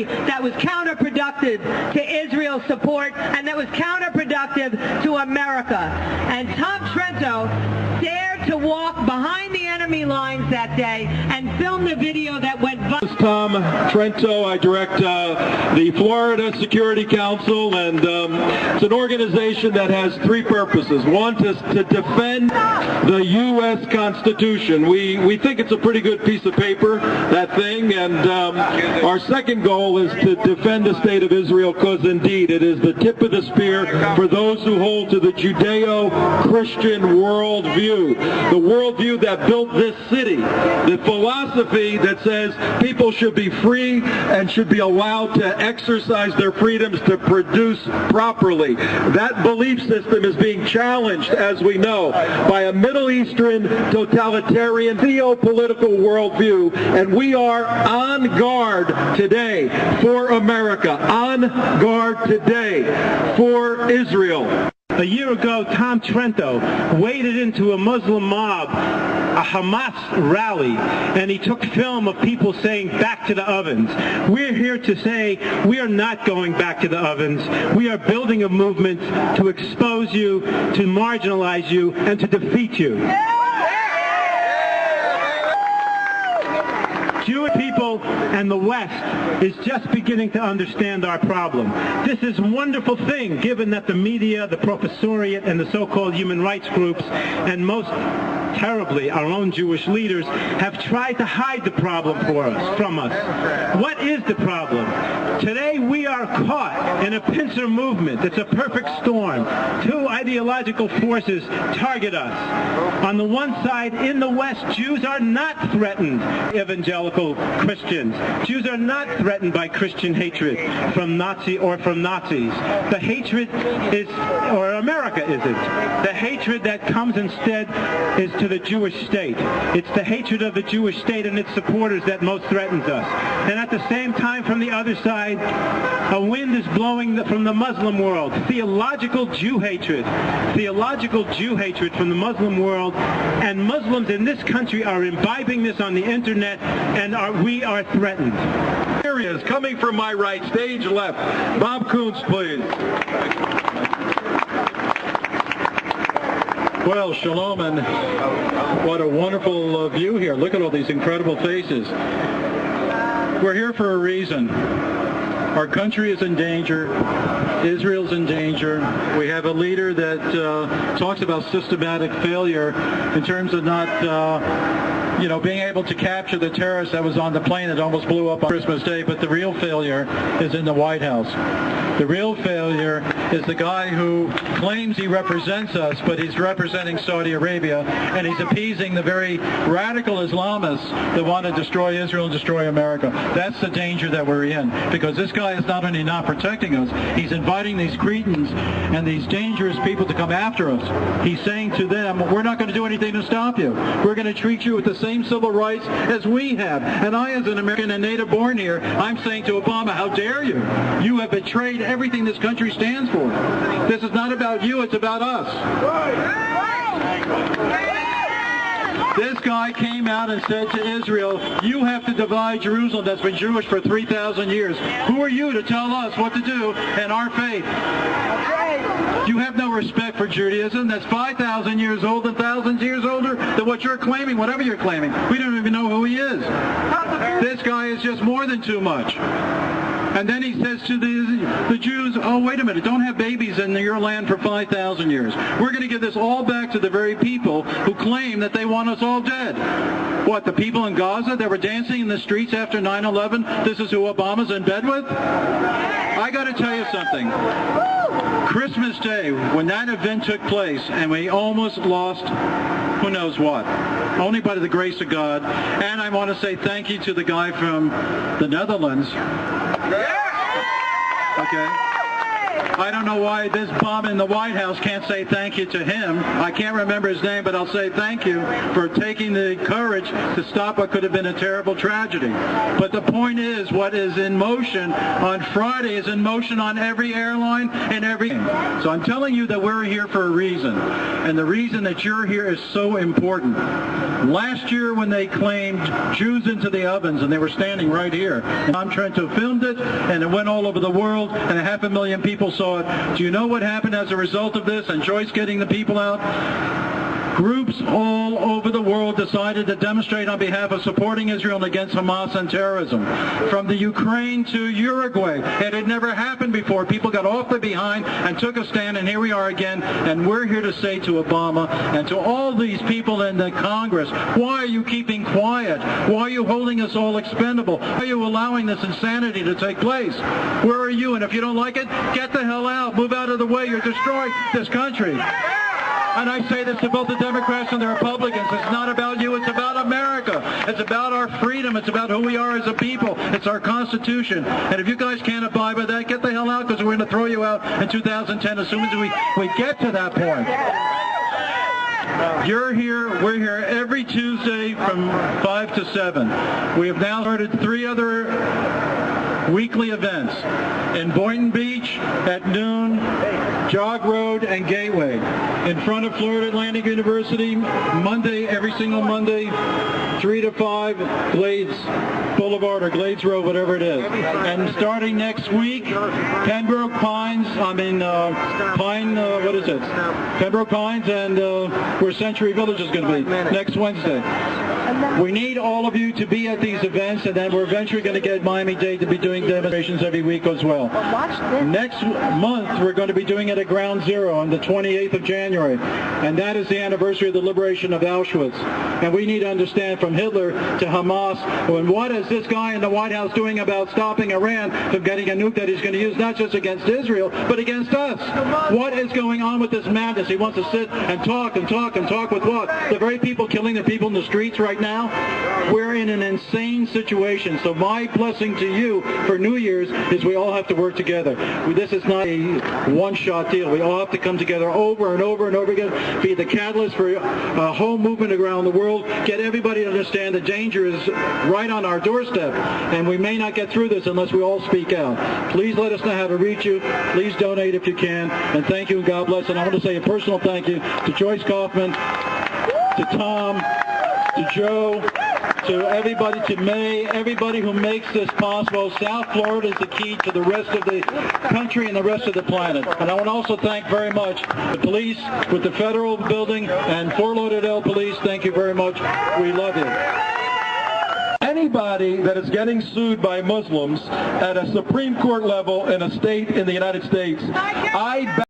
country that was counterproductive to Israel's support and that was counterproductive to America. And Tom Trento dared to walk behind the enemy lines that day and film the video that went viral. This is Tom Trento. I direct the Florida Security Council, and it's an organization that has three purposes. One is to defend the U.S. Constitution. We think it's a pretty good piece of paper, that thing, and our second goal is to defend the state of Israel, because indeed it is the tip of the spear for those who hold to the Judeo-Christian worldview, the worldview that built this city, the philosophy that says people should be free and should be allowed to exercise their freedoms to produce properly. That belief system is being challenged, as we know, by a Middle Eastern totalitarian theopolitical worldview, and we are on guard today for America, on guard today for Israel. A year ago, Tom Trento waded into a Muslim mob, a Hamas rally, and he took film of people saying, "Back to the ovens." We're here to say we are not going back to the ovens. We are building a movement to expose you, to marginalize you, and to defeat you. Jewish people and the West is just beginning to understand our problem. This is a wonderful thing, given that the media, the professoriate, and the so-called human rights groups, and most terribly our own Jewish leaders, have tried to hide the problem from us. What is the problem? Today we are caught in a pincer movement. It's a perfect storm. Two ideological forces target us. On the one side, in the West, Jews are not threatened. Evangelical Christians. Jews are not threatened by Christian hatred from Nazis. The hatred is, or America isn't. The hatred that comes instead is to the Jewish state. It's the hatred of the Jewish state and its supporters that most threatens us. And at the same time, from the other side, a wind is blowing from the Muslim world. Theological Jew hatred. Theological Jew hatred from the Muslim world. And Muslims in this country are imbibing this on the internet, and we are threatened. Here he is, coming from my right, stage left. Bob KUNST, please. Well, shalom, and what a wonderful view here. Look at all these incredible faces. We're here for a reason. Our country is in danger. Israel's in danger. We have a leader that talks about systematic failure in terms of not being able to capture the terrorist that was on the plane that almost blew up on Christmas Day, but the real failure is in the White House. The real failure is the guy who claims he represents us, but he's representing Saudi Arabia, and he's appeasing the very radical Islamists that want to destroy Israel and destroy America. That's the danger that we're in, because this guy is not only not protecting us, he's inviting these cretins and these dangerous people to come after us. He's saying to them, we're not going to do anything to stop you. We're going to treat you with the same civil rights as we have. And I, as an American and native born here, I'm saying to Obama, how dare you? You have betrayed everything this country stands for. This is not about you, it's about us. This guy came out and said to Israel, you have to divide Jerusalem that's been Jewish for 3,000 years. Who are you to tell us what to do in our faith? You have no respect for Judaism that's 5,000 years old and thousands of years older than what you're claiming, whatever you're claiming. We don't even know who he is. This guy is just more than too much. And then he says to the Jews, oh, wait a minute, don't have babies in your land for 5,000 years. We're going to give this all back to the very people who claim that they want us all dead. What, the people in Gaza that were dancing in the streets after 9/11, this is who Obama's in bed with? I got to tell you something. Christmas Day, when that event took place, and we almost lost who knows what, only by the grace of God. And I want to say thank you to the guy from the Netherlands. Okay. I don't know why this bum in the White House can't say thank you to him. I can't remember his name, but I'll say thank you for taking the courage to stop what could have been a terrible tragedy. But the point is, what is in motion on Friday is in motion on every airline and every... So I'm telling you that we're here for a reason. And the reason that you're here is so important. Last year when they claimed Jews into the ovens, and they were standing right here, and Trento filmed it, and it went all over the world, and 500,000 people saw it. Do you know what happened as a result of this and Joyce getting the people out? Groups all over the world decided to demonstrate on behalf of supporting Israel and against Hamas and terrorism. From the Ukraine to Uruguay, it had never happened before. People got off the behind and took a stand, and here we are again. And we're here to say to Obama and to all these people in the Congress, why are you keeping quiet? Why are you holding us all expendable? Why are you allowing this insanity to take place? Where are you? And if you don't like it, get the hell out. Move out of the way. You're destroying this country. And I say this to both the Democrats and the Republicans. It's not about you. It's about America. It's about our freedom. It's about who we are as a people. It's our Constitution. And if you guys can't abide by that, get the hell out, because we're going to throw you out in 2010 as soon as we get to that point. You're here. We're here every Tuesday from 5 to 7. We have now started 3 other weekly events in Boynton Beach at noon, Jog Road, and Gateway. In front of Florida Atlantic University, Monday, every single Monday, 3 to 5, Glades Boulevard or Glades Road, whatever it is. And starting next week, Pembroke Pines, Pembroke Pines, and where Century Village is going to be next Wednesday. We need all of you to be at these events, and then we're eventually going to get Miami-Dade to be doing demonstrations every week as well. Next month, we're going to be doing it at Ground Zero on the 28th of January, and that is the anniversary of the liberation of Auschwitz. And we need to understand, from Hitler to Hamas, and what is this guy in the White House doing about stopping Iran from getting a nuke that he's going to use not just against Israel, but against us? What is going on with this madness? He wants to sit and talk and talk and talk with what? The very people killing the people in the streets right now? We're in an insane situation. So my blessing to you for New Year's is we all have to work together. This is not a one-shot deal. We all have to come together over and over and over again, be the catalyst for a whole movement around the world, get everybody to understand the danger is right on our doorstep, and we may not get through this unless we all speak out. Please let us know how to reach you. Please donate if you can, and thank you and God bless. And I want to say a personal thank you to Joyce Kaufman, to Tom, to Joe, to everybody, to May, everybody who makes this possible. South Florida is the key to the rest of the country and the rest of the planet. And I want to also thank very much the police with the federal building and Fort Lauderdale police. Thank you very much. We love you. Anybody that is getting sued by Muslims at a Supreme Court level in a state in the United States, I